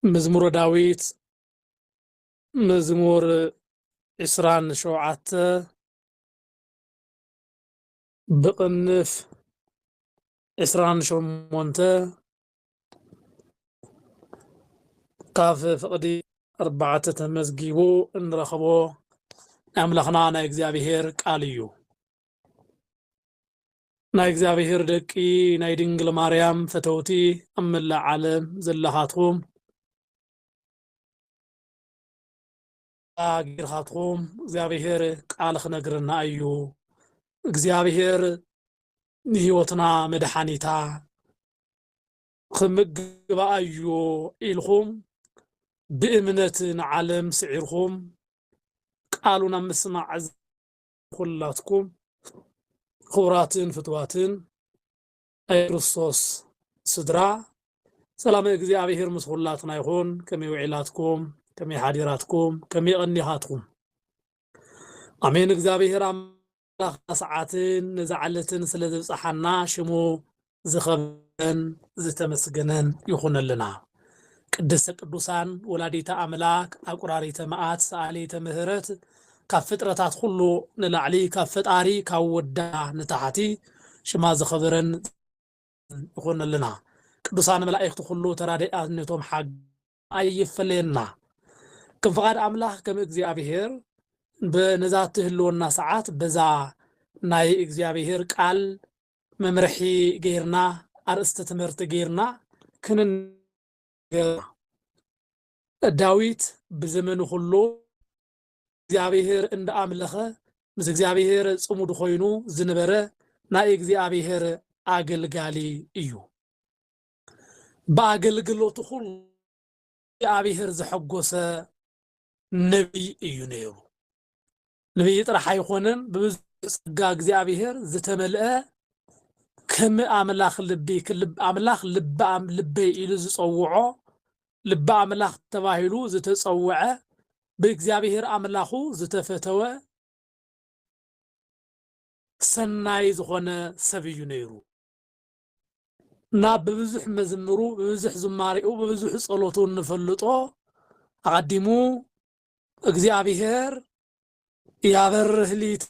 مزمور داويت مزمور إسران شوعات بقنف إسران شمونت قاف فقدي أربعة تمزجيبو نرخبو أملخنا نا إكزابيهر قاليو نا إكزابيهر دكي نا دنجل ماريام فتوتي أملا عالم زلهاتهم غيرهاتهم إكزابيهر قال خنقرنا أيو إكزابيهر نهيوتنا مدحانيتا خمقبا أيو إلهم بإمنة عالم سعيرهم قالونا مسمع كلاتكم خوراتين فتواتين أي رصوص صدرا سلام إكزابيهر مسخولاتنا يخون كمي وعيلاتكم كمي حاديراتكم كمي غنيهاتكم أمين إكزابيهر أملاخ ساعاتين نزعلتين سلذب صحنا شمو زخبن زتمسجنن يخون لنا قدس قدوسان ولاديتا أملاك أقراريتا مآت سآليتا مهرت كفترتات كله نلعلي كفتاري كودا نتحتي شما زخبرن يخون لنا قدوسان ملائكة كله ترادي أذنتهم حق أي فلينا كم فقاد أملاك كم إكزابيهر بنزاته اللونا ساعات بزا ناي إكزابيهر قال ممرحي غيرنا أرست تمرت غيرنا كنن داويت بزمن كله إكزابيهر عند أملخه مس إكزابيهر صمود خوينو زنبره نا إكزابيهر أغلغالي إيو بأغلغلوت كل إكزابيهر زحقوسه نبي إيو نيرو نبي طرح يخونن بزقا إكزابيهر زتملأ كم أملاخ لبي كلب أملاخ لبي إلو زصوعو لب أملاخ تباهلو زتصوعه بإكزابيهر أملاخو زتفتوى سناي زخونه سبيو نيرو نا ببزح مزمرو ببزح زماريو ببزح صلوتو نفلطو أقدمو إكزابيهر يابره ليت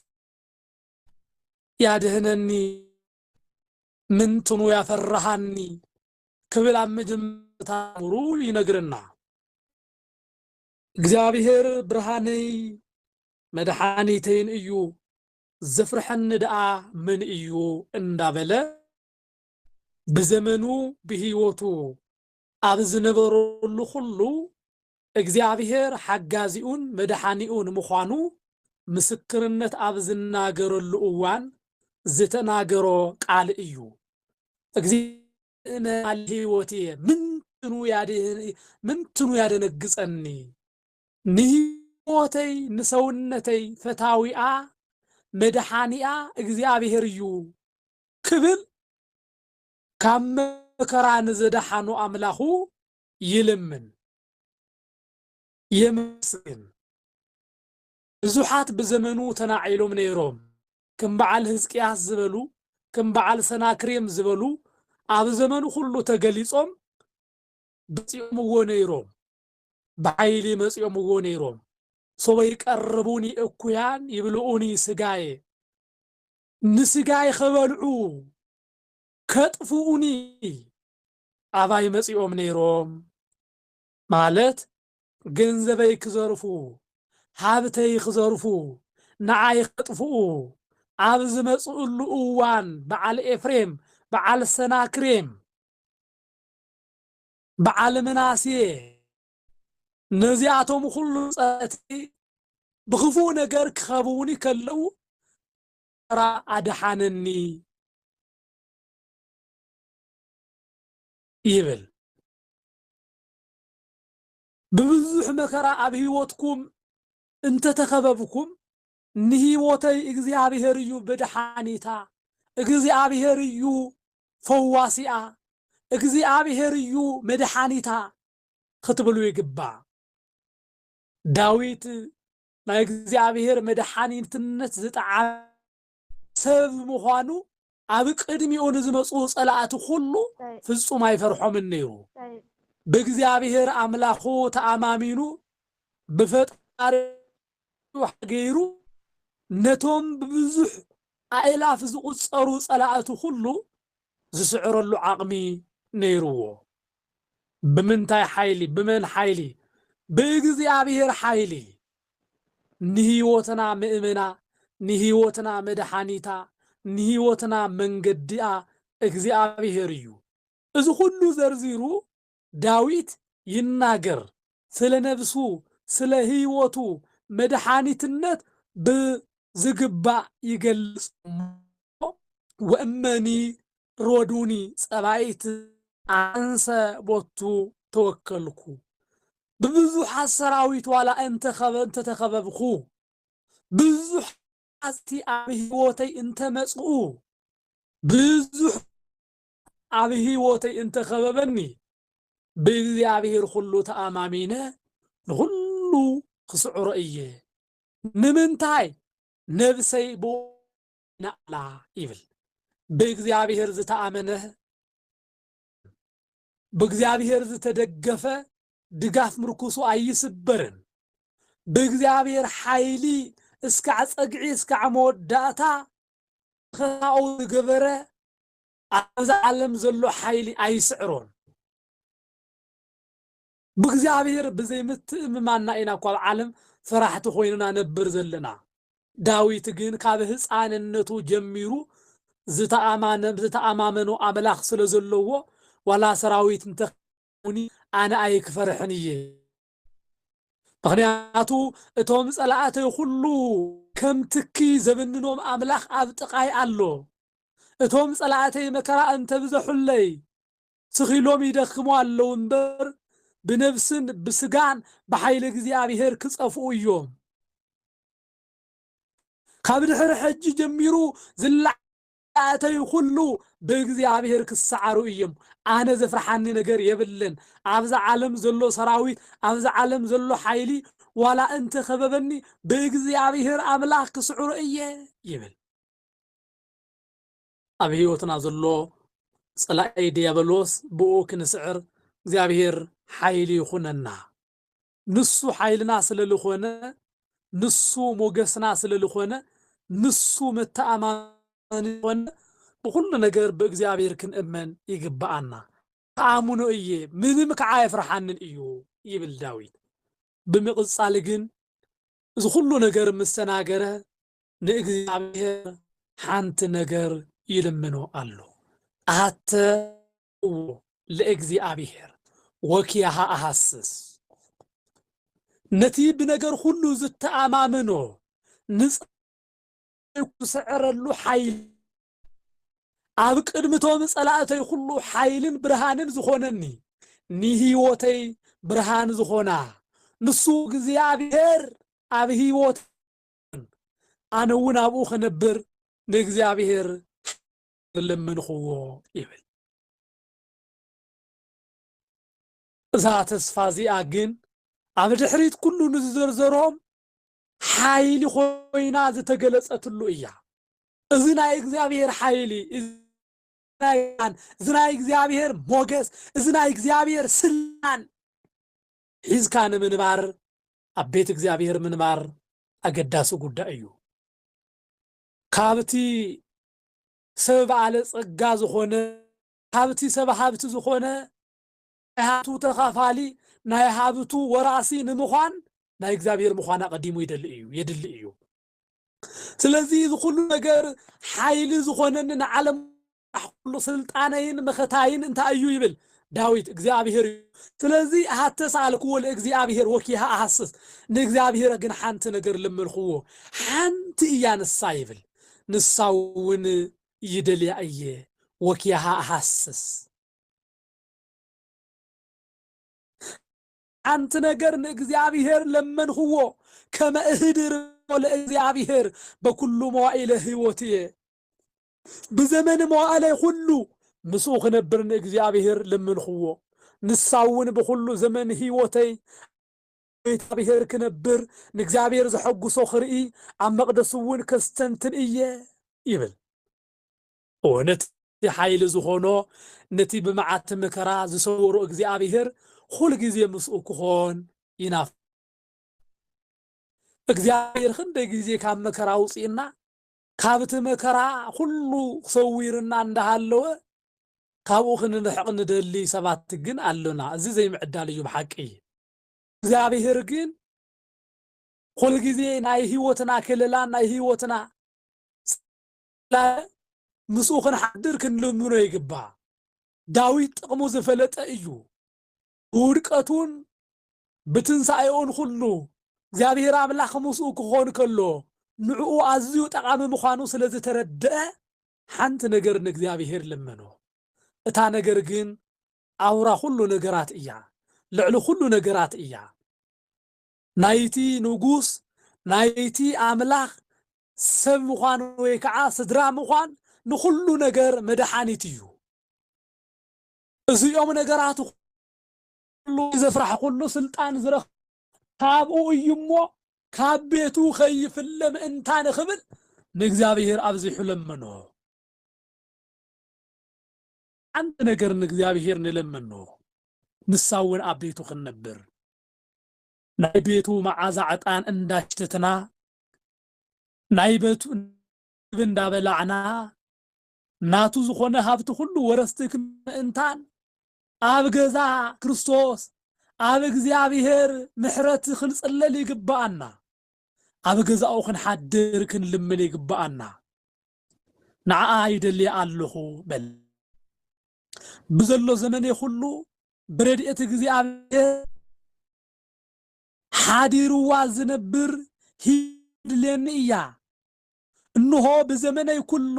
يادهنني من تنو يفرحني كبل أمجم تامرو ينقرنا إكزابيهر برهاني مدحانيتين إيو زفرحن دعا من إيو اندابله بزمنو بهيوتو أبزنبرو لخلو إكزابيهر حقازيون مدحانيون مخوانو مسكرنت أبزناقر اللؤوان زتناقرو قال إيو إكزابيهر الهيوتي من تنو يادنقصني نهيوتي نسونتي فتاويا مدحانيا إكزابيهر يو كبل كم كران زدحانو أملاخو يلمن يمسكن زحات بزمنو تناعيلو نيروم كم بعال هزقياس زبلو كم بعال سناكريم زبلو أب زمنو كله تقليصهم بسيوم ونيروم بعيلي مسيوم ونيروم سوى يقربوني اكويان يبلؤوني سقاي نسقاي خبلعو كتفوني أباي مسيوم نيروم مالت جنزبي كزرفو حابتي خزرفو نعاي خطفو عبز مسؤول اوان بعال إفريم بعال سناكريم بعال مناسيه نزياتهم كله صاتي بخفو نجر كخبوني كلو را أدحانني يبل ببزح مكرا أبهيوتكم انت تخببكم نهيوتي إكزابيهر يو بدحانيتا إكزابيهر يو فواسئا إكزابيهر يو مدحانيتا خطبلو يقبع داويت نا إكزابيهر مدحانيتنت زتعا سبب مخانو أبك قدمي أون زمصو صلاة كله فصو ما يفرحو من نيرو بإግዚአብሔር أملاخو تأمامينو بفطار وحجيرو نتوم ببزح أئلاف زقصرو صلاته كله زسعر له عقمي نيرو بمنتاي حيلي بمن حيلي بإግዚአብሔር حيلي نهيوتنا مؤمنا نهيوتنا مدحانيتا نهيوتنا منقدئا እግዚአብሔር እዩ እዚ ሁሉ ዘርዚሩ ዳዊት ይናገር ስለ ነፍሱ ስለ ህይወቱ መድኃኒትነት በዝግባ ይገልጽ ወእመኒ ሮዱኒ ጸባይት አንሰ ቦቱ ተወከልኩ ببزح السراويت ولا أنت تخببخو بزح أستي أبيه وتي أنت مسؤو بزح أبيه وتي أنت خببني بذي أبيه الخلو تأمامينا الخلو خسع رأيه نمنتاي نفسي بو نعلا إيفل بذي أبيه رز تأمنه بذي أبيه رز تدقفه دقاف مركوسو أي سبرن بإግዚአብሔር حيلي اسكع صقعي اسكع موداتا خاو غبره أز عالم زلو حيلي أي سعرون بإግዚአብሔር بزي متممانا إنا كو عالم فرحت خويننا نبر زلنا داويت ግን ካብ ህፃንነቱ ጀሚሩ ዝተኣማመኑ ኣምላኽ ስለ ዘለዎ ወላ ሰራዊት እንተኒ أنا أيك فرحنية مخنياتو اتوم صلاته كله كم تكي زبننوم أملاخ أبتقاي ألو اتوم صلاته مكرا أنت بزحلي سخيلوم يدخمو ألو انبر بنفسن بسقان بحيل እግዚአብሔር كصفو يوم قبل حج جميرو زلع أتي كله بإግዚአብሔር كسعرو إيم أنا زفرحاني نجار يبلن أبز عالم زلو سراويت أبز عالم زلو حيلي ولا أنت خببني بإግዚአብሔር أملاك كسعر إيه يبل أبيوتنا زلو صلاة ديابلوس بوك نسعر እግዚአብሔር حيلي خننا نسو حيلنا سللو خونه نسو موجسنا سللو خونه نسو متأمان بكل نجار بإግዚአብሔር كنأمن يقبأنا آمنو إيه منم كعايف رحانن إيو يبل داويد بمقصال جن إذا كل نجار مستناجره لإግዚአብሔር حانت نجار يلمنو قالو أهت لإግዚአብሔር وكيها أحسس نتيب نجار كله زت أمامنو نس سعر له حيل أبك أدمتهم صلاتي كله حيلن برهانن زخونني نهيوتي برهان زخونا نسو እግዚአብሔር أب هيوت أنا ونا أبو خنبر نግዚአብሔር لمن خو يبل ذات سفازي أجن أب دحريت كله نزرزرهم حيل خوينا زتجلست له إياه إذنا እግዚአብሔር حيلي إذنا እግዚአብሔር موجس إذنا እግዚአብሔር سلان إذ كان من بار أبيت እግዚአብሔር من بار أقداسو قد أيو كابتي سبب على صقا زخونه كابتي سبب حابت زخونه هاتو تخافالي ناي هابتو وراسي نمخان ناي እግዚአብሔር مخانا قديمو يدل إيو سلازي كل نجار حيل زخونن عالم كل سلطانين مختاين انت أيو يبل داويت እግዚአብሔር سلازي هاتسالك ول እግዚአብሔር وكيها أحسس نግዚአብሔር ግን حانت نجار لملخو حانت إيان السايبل نساون يدل أيه وكيها أحسس حانت نجار እግዚአብሔር لمنخو كما اهدر لإግዚአብሔር بكل مواعيل هيوتي بزمن مواعيل كله مسوخ نبرن እግዚአብሔር لمنخو نساون بكل زمن هيوتي እግዚአብሔር كنبر نግዚአብሔር زحقسو خرئي عم مقدسون كستنتن إيه يبل ونت حيل زخونو نتي بمعات مكرا زسورو እግዚአብሔር كل جزء مسؤول كهون يناف እግዚአብሔር ክንደይ ግዜ ካብ መከራ ውፅኢና ካብቲ መከራ ኩሉ ክሰዊርና እንዳሃለወ ካብኡ ክንርሕቕ ንደሊ ሰባት ግን ኣለና እዚ ዘይምዕዳል እዩ ብሓቂ እግዚአብሔር ግን ኩሉ ግዜ ናይ ህይወትና ክልላ ናይ ህይወትና ምስኡ ክንሓድር ክንልምኖ ይግባእ ዳዊት ጥቕሙ ዝፈለጠ እዩ ውድቀቱን ብትንሳኤኡን ኩሉ እግዚአብሔር አምላክ ምስኡ ክኾን ከሎ ንዕኡ ኣዝዩ ጠቃሚ ምዃኑ ስለዝተረድአ ሓንቲ ነገር ንእግዚአብሔር ለመኖ እታ ነገር ግን ኣውራ ኩሉ ነገራት እያ ልዕሊ ኩሉ ነገራት እያ ናይቲ ንጉስ ናይቲ አምላክ ሰብ ምዃኑ ወይ ከዓ ስድራ ምዃን ንኩሉ ነገር መድሓኒት እዩ እዚኦም ነገራት ኩሉ ዘፍራሕ ኩሉ ስልጣን ዝረኽ ካብኡ እዩሞ ካብ ቤቱ ከይፍለም እንታን ክብል ንእግዚአብሔር ኣብዚሑ ለመኖ አንተ ነገር ንእግዚአብሔር ንለመኖ ንሳውን ኣብ ቤቱ ክንነብር ናይ ቤቱ መዓዛ ዕጣን እንዳሽተትና ናይ ቤቱ እንዳበላዕና ናቱ ዝኾነ ሃብቲ ኩሉ ወረስቲ እንታን ኣብ ገዛ ክርስቶስ ኣብ እግዚአብሔር ምሕረት ክንጽለል ይግባአና ኣብ ገዛኡ ክንሓድር ክንልምን ይግባአና ንዓኣ ይደሊ ኣለኹ በል ብዘሎ ዘመን ኩሉ ብረድኤት እግዚአብሔር ሓዲሩዋ ዝነብር ሂድለኒ እያ እንሆ ብዘመነይ ኩሉ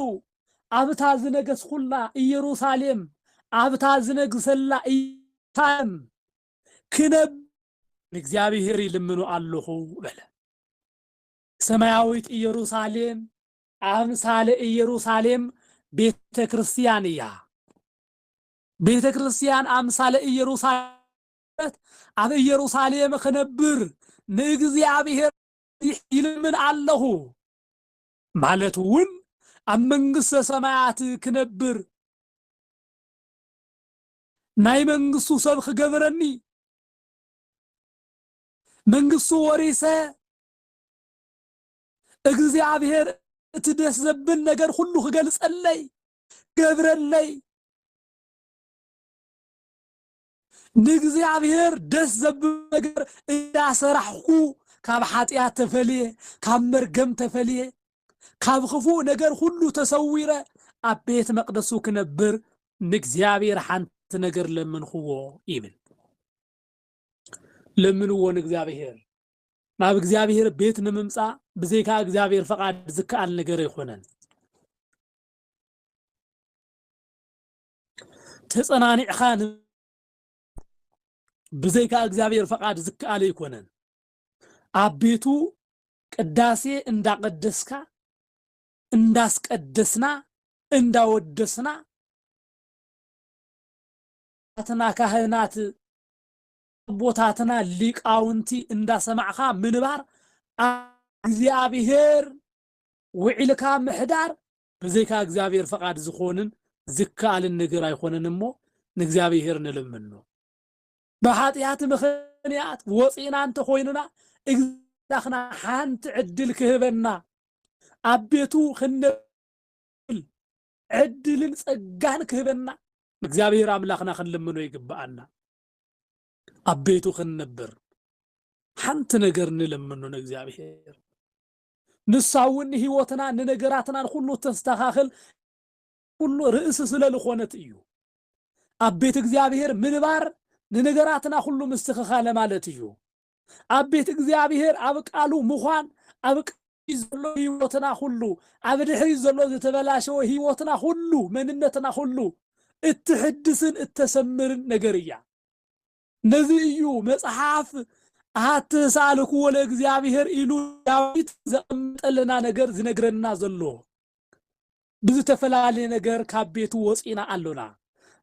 ኣብታ ዝነገስ ኩላ ኢየሩሳሌም ኣብታ ዝነግሰላ ኢታም كنب እግዚአብሔር ይልምኑ ኣለኹ በለ ሰማያዊት ኢየሩሳሌም አምሳለ ኢየሩሳሌም ቤተ ክርስቲያን እያ ቤተ ክርስቲያን አምሳለ ኢየሩሳሌም ኣብ ኢየሩሳሌም ክነብር ንእግዚአብሔር ይልምን ኣለኹ ማለት እውን ኣብ መንግስተ ሰማያት ክነብር ናይ መንግስቱ ሰብ ክገብረኒ መንግስቱ ወሪሰ እግዚአብሔር እትደስ ዘብል ነገር ሁሉ ክገልጸለይ ገብረለይ ንእግዚአብሔር ደስ ዘብል ነገር እንዳሰራሕኩ ካብ ኃጢአት ተፈልየ ካብ መርገም ተፈልየ ካብ ክፉ ነገር ሁሉ ተሰዊረ ኣብ ቤት መቅደሱ ክነብር ንእግዚአብሔር ሓንቲ ነገር ለምንኽዎ ይብል ለምንዎን እግዚአብሔር ናብ እግዚአብሔር ቤት ንምምጻ ብዘይካ እግዚአብሔር ፈቃድ ዝከኣል ነገር ይኾነን ተጸናኒዕኻ ብዘይካ እግዚአብሔር ፈቃድ ዝከኣል ይኮነን ኣብ ቤቱ ቅዳሴ እንዳቀደስካ እንዳስቀደስና እንዳወደስና አተና ካህናት ቦታተና ሊቃውንቲ እንዳሰማዕኻ ምንባር እግዚአብሔር ውዕልካ ምሕዳር ብዘይካ እግዚአብሔር ፈቃድ ዝኾንን ዝከኣልን ነገር ኣይኾነን እሞ ንእግዚአብሔር ንልምኖ በኃጢአት ምኽንያት ወፂና እንተ ኮይንና እግዚአብሔርና ሓንቲ ዕድል ክህበና አቤቱ ክንብል ዕድልን ጸጋን ክህበና እግዚአብሔር አምላክና ክንልምኖ ይግባአና አቤቱ ክንነብር ሓንቲ ነገር ንልምኖ እግዚአብሔር ንሳውን ህይወትና ንነገራትና ሁሉ ተስተኻኽል ሁሉ ርእስ ስለልኾነት እዩ አቤት እግዚአብሔር ምንባር ንነገራትና ሁሉ ምስትኻኻለ ማለት እዩ አቤት እግዚአብሔር አብቃሉ ምዃን አብቃሉ ዘሎ ህይወትና ሁሉ አብድሕሪ ዘሎ ዝተበላሸው ህይወትና ሁሉ መንነትና ሁሉ እትሕድስን እተሰምርን ነገር እያ ነዚ እዩ መጽሐፍ አትሳልኩ ወለ እግዚአብሔር ኢሉ ዳዊት ዘቀምጠልና ነገር ዝነግረና ዘሎ ብዝተፈላለየ ነገር ካብ ቤቱ ወፂና ኣሎና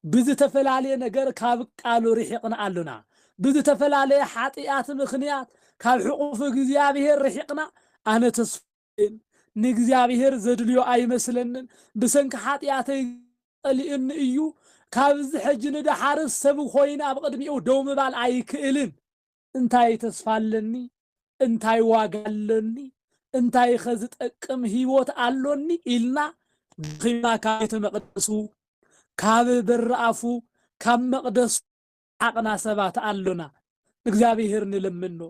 ብዝተፈላለየ ነገር ካብ ቃሉ ርሒቅና ኣሎና ብዝተፈላለየ ኃጢአት ምኽንያት ካብ ሕቁፍ እግዚአብሔር ርሒቅና ኣነ ተስፋን ንእግዚአብሔር ዘድልዮ ኣይመስለንን ብሰንኪ ኃጢአተይ ጠሊእኒ እዩ ካብዝ ሕጅ ንድሓርስ ሰብ ኮይና ብቅድሚኡ ደው ምባል ኣይክእልን እንታይ ተስፋለኒ እንታይ ዋጋለኒ እንታይ ኸዝጠቅም ህይወት ኣሎኒ ኢልና ድኺምና ካብ ቤተ መቅደሱ ካብ በርኣፉ ካብ መቅደሱ ሓቅና ሰባት ኣሎና እግዚአብሔር ንለምኖ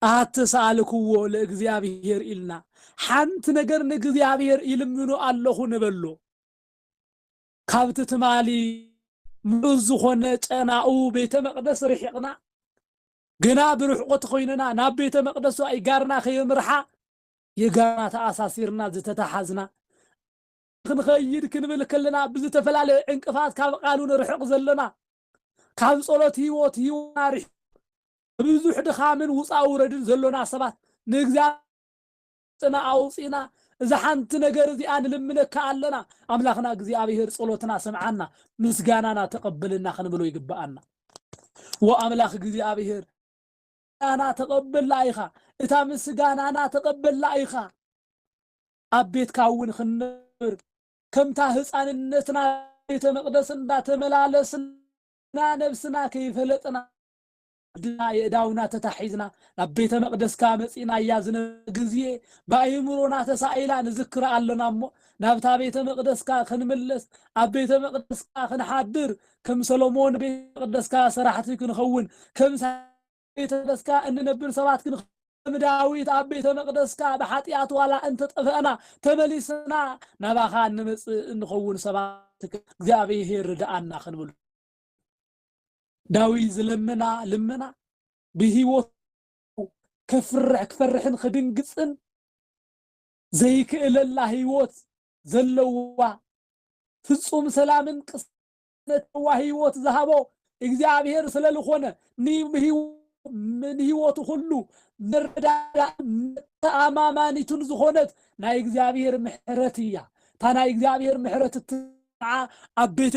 አትሳልክዎ ለእግዚአብሔር ኢልና ሓንቲ ነገር ንእግዚአብሔር ይልምኑ ኣለኹ ንበሎ ካብቲ ትማሊ ምሉዝ ዝኾነ ጨናኡ ቤተ መቅደስ ርሒቕና ግና ብርሕቆት ኮይንና ናብ ቤተ መቅደሱ ኣይጋርና ከየምርሓ የጋርና ተኣሳሲርና ዝተተሓዝና ክንኸይድ ክንብል ከለና ብዝተፈላለየ ዕንቅፋት ካብ ቃሉ ንርሕቕ ዘለና ካብ ጸሎት ህይወት ርሕ ብዙሕ ድኻምን ውፃእ ውረድን ዘሎና ሰባት ንእግዚአብሔር ኣውፂና እዛ ሓንቲ ነገር እዚኣ ንልምነካ ኣለና ኣምላኽና እግዚአብሔር ጸሎትና ሰምዓና ምስጋናና ተቀበልና ክንብሎ ይግባአና ወአምላኽ እግዚአብሔር ኣና ተቀበልና ኢኻ እታ ምስጋናና ተቀበልና ኢኻ አቤትካ እውን ክንነብር ከምታ ህፃንነትና ቤተ መቅደስ እንዳተመላለስና ነብስና ከይፈለጥና ድና የዳውና ተታሒዝና ናብ ቤተ መቅደስካ መፂና ያዝነ ግዜ በአይምሮና ተሳኢላ ንዝክር ኣለና እሞ ናብታ ቤተ መቅደስካ ክንምለስ ኣብ ቤተ መቅደስካ ክንሓድር ከም ሰሎሞን ቤተ መቅደስካ ሰራሕቲ ክንኸውን ከም ቤተ መቅደስካ እንነብር ሰባት ክንኸውን ዳዊት ኣብ ቤተ መቅደስካ ብሓጢኣት ዋላ እንተጠፍአና ተመሊስና ናባኻ እንመፅእ እንኸውን ሰባት እግዚአብሔር ርዳኣና ክንብሉ ዳዊት ዝለምና ልመና ብህይወት ክፈርሕን ክድንግፅን ዘይክእለላ ህይወት ዘለዋ ፍጹም ሰላምን ቅስነትዋ ህይወት ዝሃቦ እግዚአብሔር ስለልኾነ ህይወቱ ሁሉ ንርዳዳ ተኣማማኒቱን ዝኾነት ናይ እግዚአብሔር ምሕረት እያ ታ ናይ እግዚአብሔር ምሕረት ትዓ ኣብ ቤተ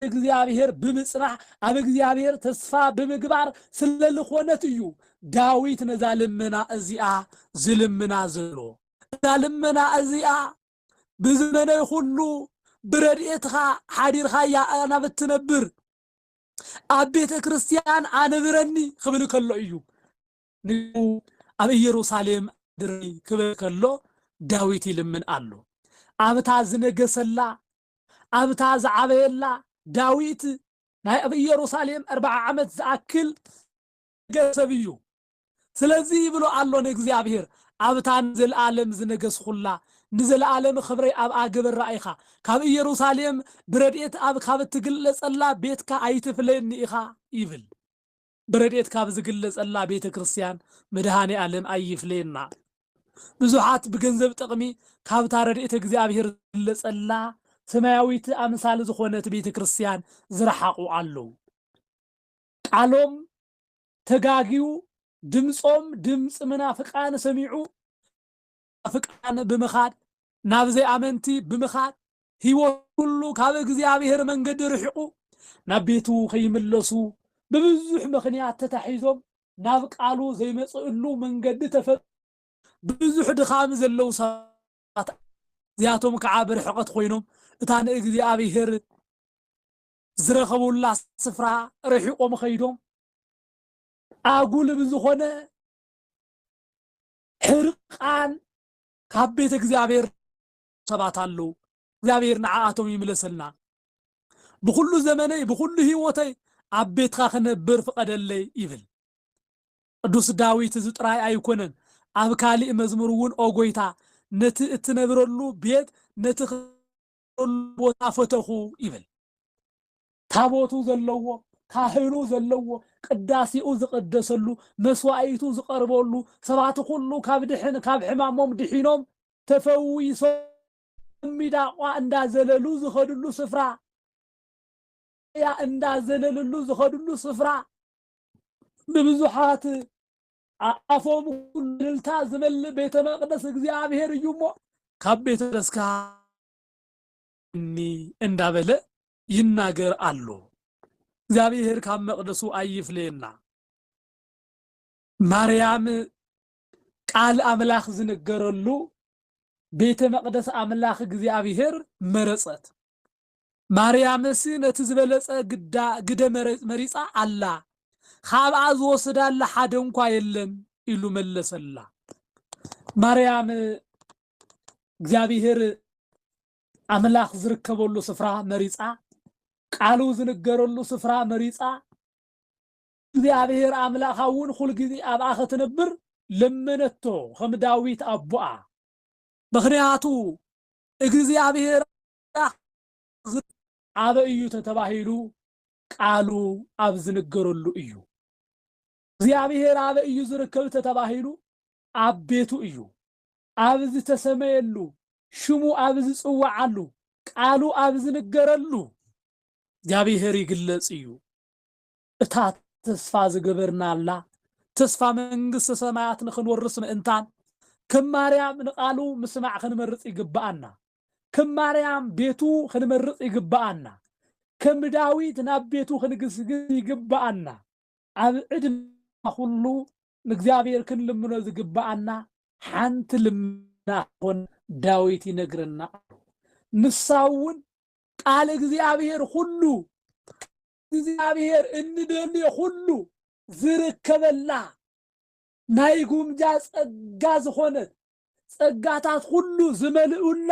እግዚአብሔር ብምጽናዕ ኣብ እግዚአብሔር ተስፋ ብምግባር ስለልኾነት እዩ ዳዊት ነዛ ልመና እዚኣ ዝልምና ዘሎ ነዛ ልመና እዚኣ ብዘመነይ ሁሉ ብረድኤትኻ ሓዲርኻ ኣና ብትነብር ኣብ ቤተ ክርስቲያን ኣነብረኒ ክብል ከሎ እዩ ኣብ ኢየሩሳሌም ድርኒ ክብል ከሎ ዳዊት ይልምን ኣሎ ኣብታ ዝነገሰላ ኣብታ ዝዓበየላ ዳዊት ናይ ኣብ ኢየሩሳሌም 40 ዓመት ዝኣክል ገሰብ እዩ ስለዚህ ይብሎ ኣሎ ንእግዚአብሔር ኣብታን ዘለዓለም ዝነገስኹላ ንዘለዓለም ክብረይ ኣብ ኣገበር ራእይኻ ካብ ኢየሩሳሌም ብረድኤት ኣብ ካብ ትግለጸላ ቤትካ ኣይትፍለኒ ኢኻ ይብል ብረድኤት ካብ ዝግለጸላ ቤተ ክርስቲያን መድሃኒ ዓለም ኣይፍለየና ብዙሓት ብገንዘብ ጥቕሚ ካብታ ረድኤት እግዚአብሔር ዝግለጸላ ሰማያዊት ኣምሳል ዝኾነት ቤተ ክርስቲያን ዝረሓቁ ኣለዉ ቃሎም ተጋጊው ድምጾም ድምጽ መናፍቃን ሰሚዑ ፍቃን ብምኻድ ናብ ዘይኣመንቲ ብምኻድ ህይወት ሁሉ ካብ እግዚአብሔር መንገዲ ርሒቁ ናብ ቤቱ ከይምለሱ ብብዙሕ ምኽንያት ተታሒዞም ናብ ቃሉ ዘይመጽእሉ መንገዲ ተፈጥ ብዙሕ ድኻም ዘለው ሰባት እዚኣቶም ከዓ ብርሕቀት ኮይኖም እታ ንእግዚአብሔር ዝረኸቡላ ስፍራ ርሒቆም ኸይዶም ኣጉል ብዝኾነ ሕርቃን ካብ ቤተ እግዚአብሔር ሰባት ኣለዉ እግዚአብሔር ንዓኣቶም ይምለሰልና ብኩሉ ዘመነይ ብኩሉ ህይወተይ ኣብ ቤትካ ክነብር ፍቀደለይ ይብል ቅዱስ ዳዊት ዝጥራይ ኣይኮነን ኣብ ካሊእ መዝሙር እውን ኦ ጎይታ ነቲ እትነብረሉ ቤት ነቲ ቦታ ፈተኹ ይብል ታቦቱ ዘለዎ ካህኑ ዘለዎ ቅዳሲኡ ዝቀደሰሉ መስዋዕቱ ዝቀርበሉ ሰባት ሁሉ ካብ ድሕን ካብ ሕማሞም ድሒኖም ተፈዊሶም ሚዳቋ እንዳዘለሉ ዝኸድሉ ስፍራ ያ እንዳዘለሉ ዝኸድሉ ስፍራ ብብዙሓት ኣፎም ኩልልታ ዝመልእ ቤተ መቅደስ እግዚአብሔር እዩ እሞ ካብ ቤተ መቅደስካ እንዳበለ ይናገር ኣሎ እግዚአብሔር ካብ መቅደሱ ኣይፍለየና ማርያም ቃል አምላኽ ዝነገረሉ ቤተ መቅደስ አምላኽ እግዚአብሔር መረጸት ማርያምስ ነቲ ዝበለጸ ግደ መሪጻ አላ ካብኣ ዝወስዳላ ሓደ እንኳ የለን ኢሉ መለሰላ። ማርያም እግዚአብሔር አምላክ ዝርከበሉ ስፍራ መሪጻ ቃሉ ዝንገረሉ ስፍራ መሪጻ እግዚአብሔር አምላካውን ሁሉ ጊዜ አብኣ ክትነብር ለመነቶ ከም ዳዊት አቡአ ምክንያቱ እግዚአብሔር አበ እዩ ተተባሂሉ ቃሉ አብ ዝንገረሉ እዩ። እግዚአብሔር አበ እዩ ዝርከብ ተተባሂሉ አብ ቤቱ እዩ። አብ ዝተሰመየሉ ሽሙ አብ ዝጽዋዓሉ ቃሉ አብ ዝንገረሉ እግዚአብሔር ይግለጽ እዩ። እታ ተስፋ ዝገበርናላ ተስፋ መንግስተ ሰማያት ንክንወርስ ምእንታን ከም ማርያም ንቃሉ ምስማዕ ክንመርጽ ይግባአና። ከም ማርያም ቤቱ ክንመርጽ ይግባአና። ከም ዳዊት ናብ ቤቱ ክንግስግስ ይግባአና። ኣብ ዕድመና ሁሉ ንእግዚአብሔር ክንልምኖ ዝግባአና ሓንቲ ልምና ሆን ዳዊት ይነግረና ኣሎ። ንሳውን ቃል እግዚአብሔር ሁሉ እግዚአብሔር እንደልዮ ሁሉ ዝርከበላ ናይ ጉምጃ ጸጋ ዝኾነት ጸጋታት ሁሉ ዝመልኡላ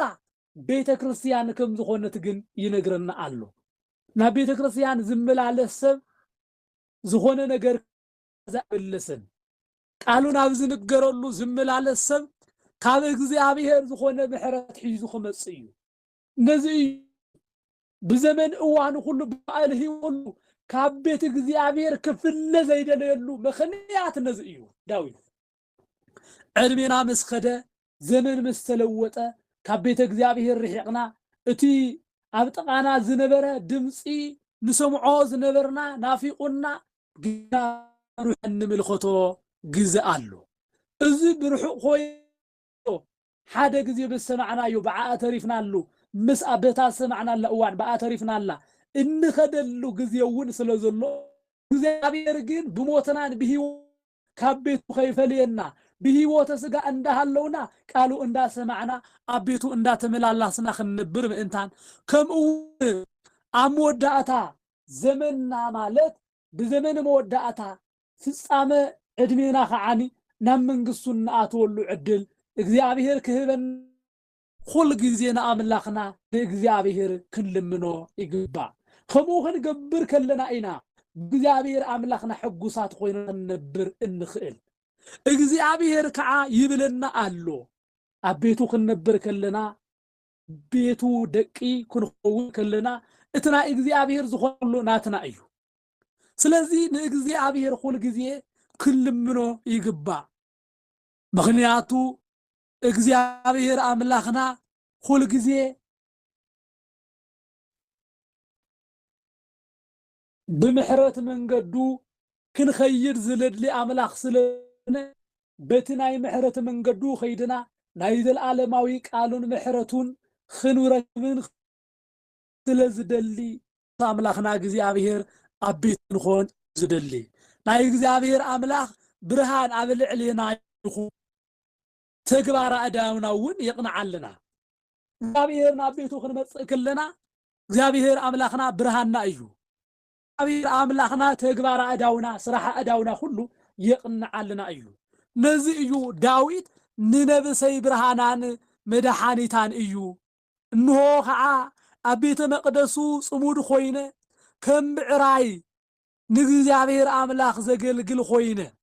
ቤተ ክርስቲያን ከም ዝኾነት ግን ይነግረና ኣሎ። ናብ ቤተ ክርስቲያን ዝመላለስ ሰብ ዝኾነ ነገር ዘብልስን ቃሉን ኣብ ዝንገረሉ ዝመላለስ ሰብ ካብ እግዚአብሔር ዝኾነ ምሕረት ሒዙ ክመጽእ እዩ። ነዚ ብዘመን እዋኑ ሁሉ ብባዕልሂ ሁሉ ካብ ቤት እግዚአብሔር ክፍለ ዘይደለየሉ ምኽንያት ነዚ እዩ። ዳዊት ዕድሜና ምስ ኸደ ዘመን ምስ ተለወጠ ካብ ቤተ እግዚአብሔር ርሒቕና እቲ ኣብ ጥቓና ዝነበረ ድምፂ ንሰምዖ ዝነበርና ናፊቁና ግና ሩሕ ንምልከቶ ግዜ ኣሎ። እዚ ብርሑቕ ኮይኑ ሓደ ግዜ በሰማዕናዮ በዓኣ ተሪፍናሉ ምስ ኣበታ ሰማዕናላ እዋን በዓኣ ተሪፍናላ እንኸደሉ ግዜ እውን ስለ ዘሎ እግዚአብሔር ግን ብሞትናን ብሂወት ካብ ቤቱ ከይፈልየና بهيوت سجا عندها اللونا قالوا عندها سمعنا أبيتو عندها تملا سنا خنبر بإنتان كم أموداتا زمننا مالت بزمن موداتا فسامة عدمينا خعاني نمن قصنا أتولو عدل إغزيابيهر كهبن خلق زينا أملاخنا إغزيابيهر كل منو يقبع خموخن قبر كلنا إنا إغزيابيهر أملاخنا حقوسات خوينا نبر إنخئل እግዚአብሔር ከዓ ይብለና አሎ አቤቱ ክንነብር ከለና ቤቱ ደቂ ክንኸውን ከለና እትና እግዚአብሔር ዝሆኑ ናትና እዩ። ስለዚህ ንእግዚአብሔር ሁሉ ጊዜ ክልምኖ ይግባ። ምክንያቱ እግዚአብሔር አምላክና ሁሉ ጊዜ ብምሕረት መንገዱ ክንኸይድ ዝለድሊ አምላክ ስለ በትናይ ምሕረት መንገዱ ኸይድና ናይ ዘለዓለማዊ ቃሉን ምሕረቱን ክንረክብን ስለዝደሊ አምላክና እግዚአብሔር አቤት ንኾን ዝደሊ ናይ እግዚአብሔር አምላክ ብርሃን ኣብ ልዕሊና ይኹን ተግባራ አዳውናውን ይቅንዓልና እግዚአብሔር ናቤቱ ክንመጽእ ከለና እግዚአብሔር አምላክና ብርሃንና እዩ። እግዚአብሔር አምላክና ተግባራ አዳውና ስራሐ አዳውና ሁሉ يقنعلنا أيو نزي أيو داويد ننبسي برهانان مدحانيتان أيو إنه خعا أبيت مقدسو صمود خوينة كم بعراي نغزابير أملاخ زقلقل خوينة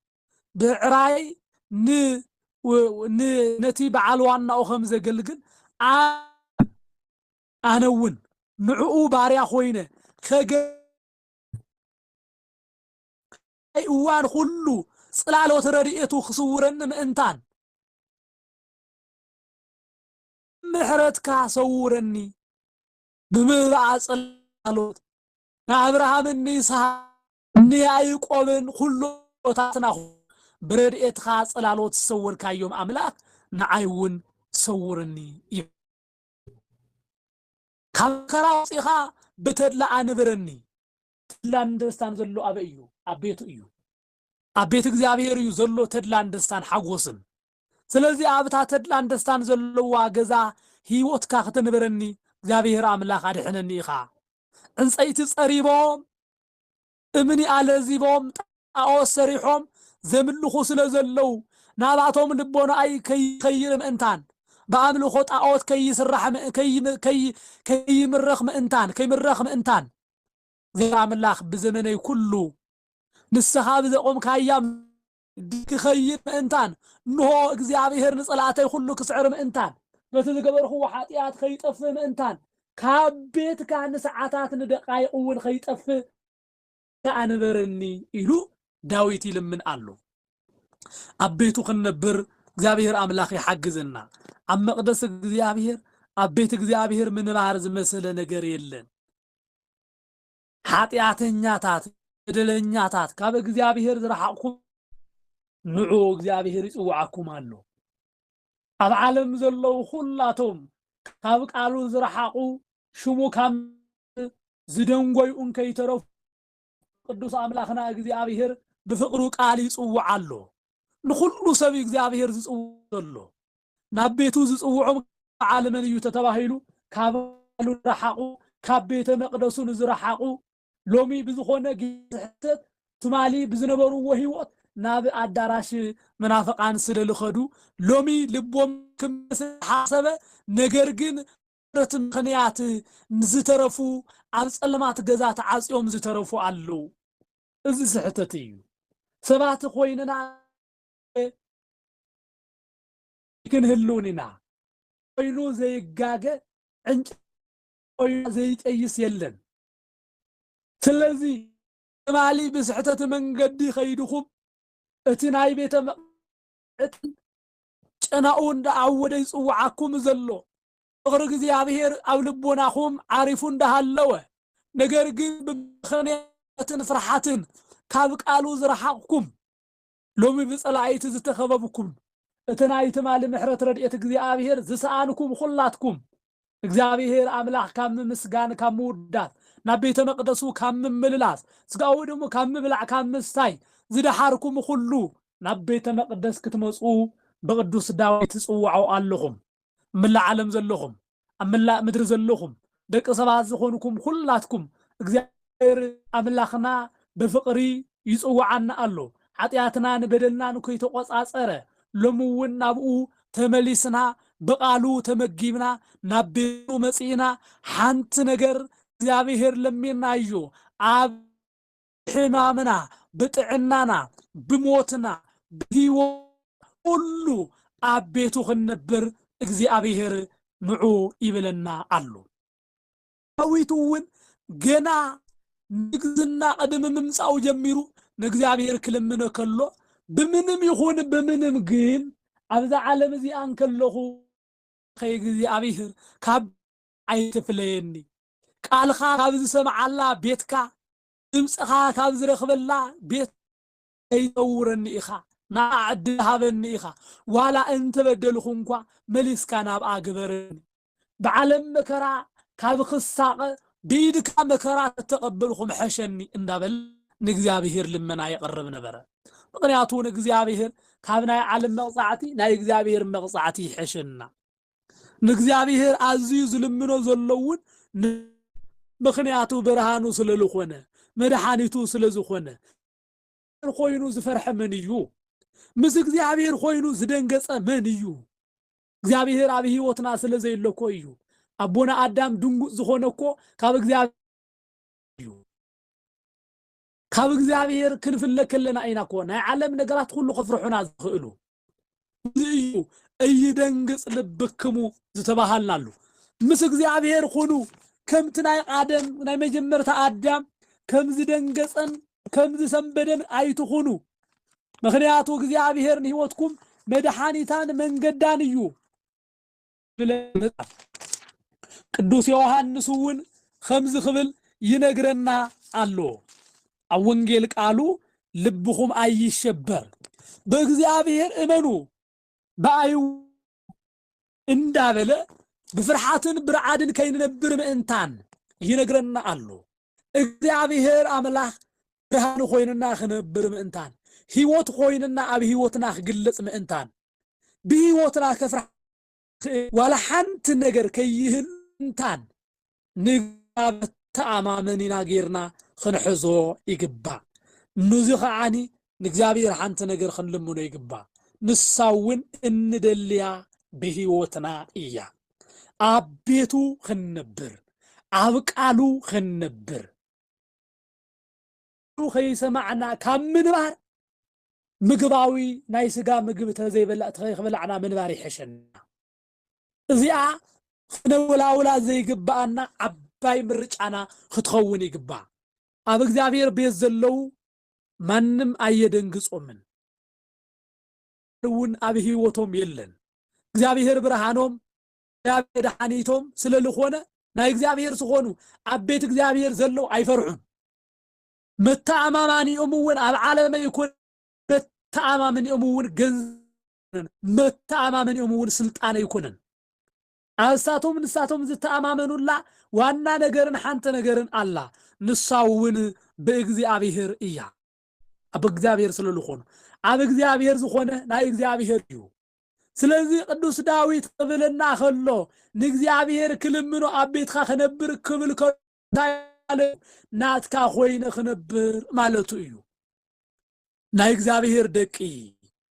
بعراي نتي بعالوانا أخم زقلقل أنون نعو باريا خوينة እዋን ሁሉ ጽላሎት ረድኤቱ ክስውረን ምእንታን ምሕረትካ ሰውረኒ ብምብዓ ጽላሎት ንአብርሃምን ንይስሐቅን ንያዕቆብን ሁሉ ታትና ብረድኤትካ ጽላሎት ሰውርካዮም አምላክ ንዓይውን ሰውረኒ ካብ ከራውፂኻ ብተድላ አንብረኒ ተድላን ደስታን ዘሎ አበ እዩ አቤቱ እዩ አቤት እግዚአብሔር እዩ ዘሎ ተድላን ደስታን ሓጎስን ስለዚህ አብታ ተድላን ደስታን ዘለዋ ገዛ ህይወትካ ክትንበረኒ እግዚአብሔር አምላክ አድሕነኒ ኢኻ እንፀይቲ ጸሪቦም እምኒ አለዚቦም ጣዖት ሰሪሖም ዘምልኹ ስለዘለው ናባቶም ልቦና አይ ከይር ምእንታን በአምልኾ ጣዖት ከይስራሕ ከይምረኽ ምእንታን እግዚአብሔር አምላኽ ብዘመነይ ኩሉ ንስኻ ብዘቆምካያ ክኸይር ምእንታን እንሆ እግዚአብሔር ንጸላእተይ ኩሉ ክስዕር ምእንታን በቲ ዝገበርኽዎ ኃጢአት ከይጠፍእ ምእንታን ካብ ቤትካ ንሰዓታት ንደቃይቕ እውን ከይጠፍእ አንበረኒ ኢሉ ዳዊት ይልምን አሉ አቤቱ ክንነብር እግዚአብሔር አምላኽ ይሐግዝና ኣብ መቅደስ እግዚአብሔር ኣብ ቤት እግዚአብሔር ምንባር ዝመሰለ ነገር የለን ኃጢአተኛታት በደለኛታት ካብ እግዚአብሔር ዝረሓቅኩም ንዑ እግዚአብሔር ይጽዋዓኩም አሉ ኣብ ዓለም ዘለው ሁላቶም ካብ ቃሉ ዝረሓቁ ሽሙ ካብ ዝደንጎይኡን ከይተረፉ ቅዱስ አምላኽና እግዚአብሔር ብፍቅሩ ቃል ይጽውዓሉ ንኹሉ ሰብ እግዚአብሔር ዝጽውዓሉ ናብ ቤቱ ዝጽውዖም ዓለምን እዩ ተባሂሉ ካብ ቃሉ ዝረሓቁ ካብ ቤተ መቅደሱን ዝረሓቁ ሎሚ ብዝኾነ ግሕተት ትማሊ ብዝነበሩዎ ህይወት ናብ አዳራሽ መናፍቃን ስለልኸዱ ሎሚ ልቦም ክምስሐሰበ ነገር ግን ምክንያት ዝተረፉ ኣብ ጸልማት ገዛት ዓጽዮም ዝተረፉ አሉ እዚ ስሕተት እዩ ሰባት ኮይንና ክንህሉንና ኮይኑ ዘይጋገ እንጭ ኮይኑ ዘይጠይስ የለን ስለዚ ማሊ ብስሕተት መንገዲ ኸይድኹም እቲ ናይ ቤተ መቅደስ ጨናኡ እንዳዓወደ ይጽውዓኩም ዘሎ ፍቅሪ እግዚአብሔር ኣብ ልቦናኹም ዓሪፉ እንዳሃለወ ነገር ግን ብምኽንያትን ፍርሓትን ካብ ቃሉ ዝረሓቅኩም ሎሚ ብጸላእቲ ዝተኸበብኩም እቲ ናይ ትማሊ ምሕረት ረድኤት እግዚአብሔር ዝሰኣንኩም ሁላትኩም እግዚአብሔር አምላኽ ካብ ምስጋን ካብ ምውዳት ናብ ቤተ መቅደሱ ካብ ምምልላስ ስጋው ደሞ ካብ ምብላዕ ካብ ምስታይ ዝደሓርኩም ሁሉ ናብ ቤተ መቅደስ ክትመጹ በቅዱስ ዳዊት ጽውዓው ኣለኹም ምላ ዓለም ዘለኹም ኣብ ምላ ምድሪ ዘለኹም ደቂ ሰባት ዝኾንኩም ሁላትኩም እግዚአብሔር አምላኽና በፍቅሪ ይጽውዓና ኣሎ ኃጢአትና ንበደልና ንከይተቆጻጸረ ለሙውን ናብኡ ተመሊስና በቃሉ ተመጊብና ናብ ቤቱ መጺና ሓንቲ ነገር እግዚአብሔር ለሚናዩ ኣብ ሕማምና ብጥዕናና ብሞትና ብህይወት ሁሉ ኣብ ቤቱ ክንነብር እግዚአብሔር ንዑ ይብለና አሉ ዳዊትን ገና ንግዝና ቀደም ምምጻው ጀሚሩ ንእግዚአብሔር ክለምነ ከሎ ብምንም ይኹን ብምንም ግን ኣብዛ ዓለም እዚ አንከለኹ ከእግዚአብሔር ካብ አይትፍለየኒ ቃልኻ ካብ ዝሰምዓላ ቤትካ ድምጽኻ ካብ ዝረኽበላ ቤት አይተውረኒ ኢኻ ናዓድ ሃበኒ ኢኻ ዋላ እንተ በደልኹ እንኳ መሊስካ ናብ አግበረኒ بعلم مكرا كابخ الساقة بيدك مكرا تقبلهم حشني اندابل نجزابيهر لمنا يقرب نبرة مقنياتو نجزابيهر كابنا علم مقصعتي نا يجزابيهر مقصعتي حشنا نجزابيهر عزيز لمنو زلون مقنياتو برهانو سللخونه مدحانيتو سلزخونه خوينو زفرح منيو مس እግዚአብሔር خوينو زدنገጸ منيو እግዚአብሔር ኣብ ህይወትና ስለዘይለኮ እዩ አቦና አዳም ድንጉ ዝኾነኮ ካብ እግዚአብሔር ክንፍለከለና አይናኮ ናይ ዓለም ነገራት ሁሉ ከፍርሑና ዝኽእሉ እዩ እይደንግጽ ልብክሙ ዝተባሃልናሉ ምስ እግዚአብሔር ኾኑ ከምት ናይ አደም ናይ መጀመርታ አዳም ከም ዝደንገጸን ከም ዝሰንበደን አይትኹኑ ምክንያቱ እግዚአብሔር ንህይወትኩም መድኃኒታን መንገዳን እዩ ቅዱስ ዮሐንስውን خمز خبل ينغرنا አሎ አወንጌል ቃሉ ልብኹም አይሸበር በእግዚአብሔር እመኑ ባዩ እንዳበለ በፍርሃትን ብርዓድን ከይነብር ምእንታን ይነግረና አሎ እግዚአብሔር አምላክ ብርሃን ኾይንና ክነብር ምእንታን ህይወት ኾይንና ኣብ ህይወትና ክግለጽ ምእንታን በህይወትና ከፍርሃ ولا حنت نجر كيهن تان نجابت ተኣማመኒና ጌርና ክንሕዞ ይግባእ ንዙ ኸዓኒ ንእግዚአብሔር ሓንቲ ነገር ክንልምኖ ይግባእ ንሳውን እንደልያ ብህይወትና እያ ኣብ ቤቱ ክንነብር ኣብ ቃሉ ክንነብር ከይሰማዕና ካብ ምንባር ምግባዊ ናይ ስጋ ምግብ ተዘይበላዕ ተኸይኽበላዕና ምንባር ይሕሸና እዚኣ ክነውላውላ ዘይግባአና ዓባይ ምርጫና ክትኸውን ይግባእ ኣብ እግዚአብሔር ቤት ዘለው ማንም ኣየደንግጾምን እውን ኣብ ህይወቶም የለን እግዚአብሔር ብርሃኖም እግዚአብሔር ደሓኒቶም ስለልኾነ ናይ እግዚአብሔር ዝኾኑ ኣብ ቤት እግዚአብሔር ዘለው ኣይፈርሑን መተኣማማኒኦም እውን ኣብ ዓለም ይኩን መተኣማማኒኦም እውን ገንዘብ መተኣማማኒኦም እውን ስልጣን ይኩንን ኣሳቶም ንሳቶም ዝተኣማመኑላ ዋና ነገርን ሓንቲ ነገርን ኣላ ንሳውን በእግዚአብሔር እያ ኣብ እግዚአብሔር ስለልኾኑ ኣብ እግዚአብሔር ዝኾነ ናይ እግዚአብሔር እዩ ስለዚህ ቅዱስ ዳዊት ክብለና ከሎ ንእግዚአብሔር ክልምኖ ኣብ ቤትካ ክነብር ክብል ከሎ ናትካ ኮይነ ክነብር ማለቱ እዩ ናይ እግዚአብሔር ደቂ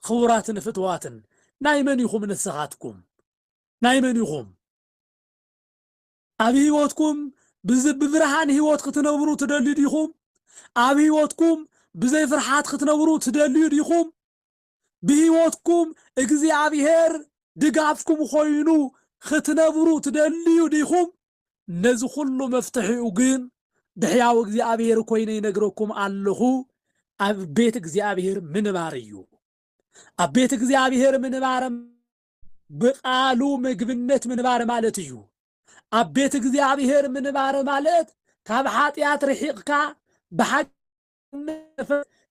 ክቡራትን ፍትዋትን ናይ መን ይኹም ንስኻትኩም ናይ መን ይኹም ኣብ ህይወትኩም ብብርሃን ህይወት ክትነብሩ ትደልዩ ዲኹም ኣብ ህይወትኩም ብዘይ ፍርሃት ክትነብሩ ትደልዩ ዲኹም ብህይወትኩም እግዚአብሔር ድጋፍኩም ኮይኑ ክትነብሩ ትደልዩ ዲኹም ነዚ ኩሉ መፍትሒኡ ግን ብሕያው እግዚአብሔር ኮይነ ይነግረኩም ኣለኹ ኣብ ቤት እግዚአብሔር ምንባር እዩ ኣብ ቤት እግዚአብሔር ምንባር ብቃሉ ምግብነት ምንባር ማለት እዩ ኣብ ቤት እግዚአብሔር ምንባር ማለት ካብ ኃጢአት ርሒቕካ ብሓቂ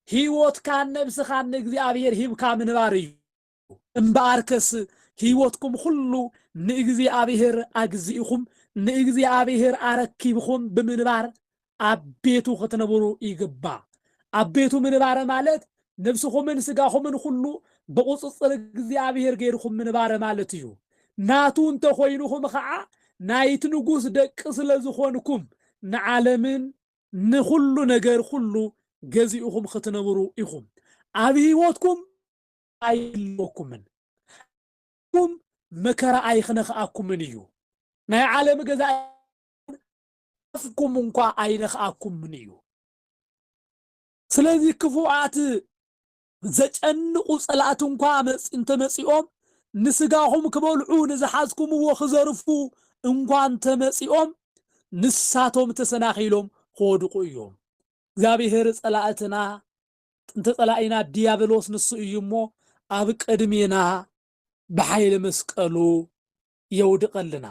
ህይወትካ ነብስኻ ንእግዚአብሔር ሂብካ ምንባር እዩ እምበኣርከስ ህይወትኩም ሁሉ ንእግዚአብሔር ኣግዚእኹም ንእግዚአብሔር ኣረኪብኹም ብምንባር ኣብ ቤቱ ክትነብሩ ይግባእ ኣብ ቤቱ ምንባር ማለት ነብስኹምን ስጋኹምን ሁሉ ብቁፅፅር እግዚአብሔር ገይርኩም ምንባር ማለት እዩ ናቱ እንተኮይኑኹም ከዓ ናይቲ ንጉስ ደቂ ስለዝኾንኩም ንዓለምን ንኩሉ ነገር ሁሉ ገዚኡኹም ክትነብሩ ኢኹም ኣብ ህይወትኩም ኣይልወኩምን ኩም መከራ ኣይኽነኽኣኩምን እዩ ናይ ዓለም ገዛ ፍኩም እንኳ ኣይነኽኣኩምን እዩ ስለዚህ ክፉዓት ዘጨንቁ ጸላእት እንኳ እንተመጺኦም ንስጋኹም ክበልዑ ንዝሓዝኩምዎ ክዘርፉ እንኳን ተመጺኦም ንሳቶም ተሰናኺሎም ክወድቁ እዮም እግዚአብሔር ጸላእትና ጥንተ ጸላኢና ዲያብሎስ ንሱ እዩ እሞ ኣብ ቅድሜና ብሓይሊ መስቀሉ የውድቀልና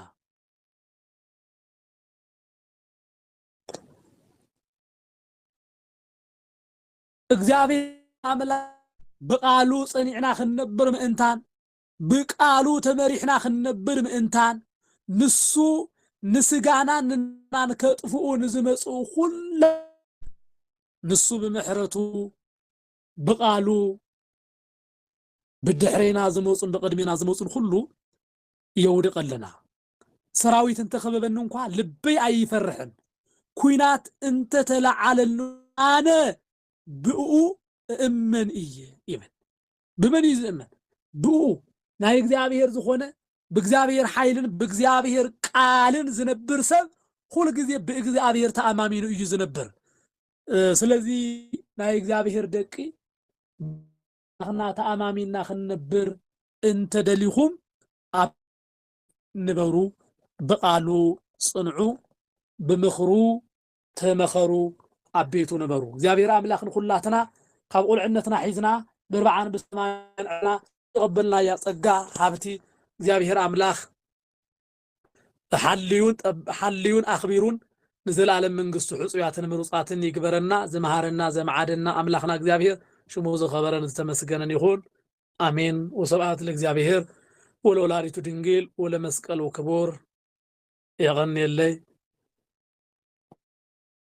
እግዚአብሔር አምላክ بقالو صنعنا خنبر مئنتان بقالو تمريحنا خنبر مئنتان نسو نسقانا ننان كتفؤو نزمسو كل نسو بمحرتو بقالو بدحرينا زموصن بقدمينا زموصن كله يودق لنا سراويت انت خببن انكوا لبي اي فرحن كوينات انت تلعل انا بؤ امن ايه يمن بمن يزمن بؤ ناي እግዚአብሔር ዝኾነ በእግዚአብሔር ኃይልን በእግዚአብሔር ቃልን ዝነብር ሰብ ሁሉ ጊዜ በእግዚአብሔር ተአማሚ ነው እዩ ዝነብር ስለዚህ ናይ እግዚአብሔር ደቂ احنا ተአማሚና خنبر انت دليهم اب نبرو بقالو صنعو بمخرو تمخرو ابيتو نبرو እግዚአብሔር አምላክን ሁላትና ካብ ቁልዕነትና ሒዝና ብርባዓን በሰማያና ተቀበልና ያ ጸጋ ሀብቲ እግዚአብሔር አምላክ حليون اخبيرون نزلالم መንግስቱ ሕጹያትን ምሩጻትን ይግበረና ዘመሃረና ዘመዓደና አምላክና እግዚአብሔር شمو زخبرن ዝተመስገነን ይሁን አሜን ወሰብዓት ለእግዚአብሔር ወለወላዲቱ ድንግል ወለመስቀሉ ክቡር يغني الليل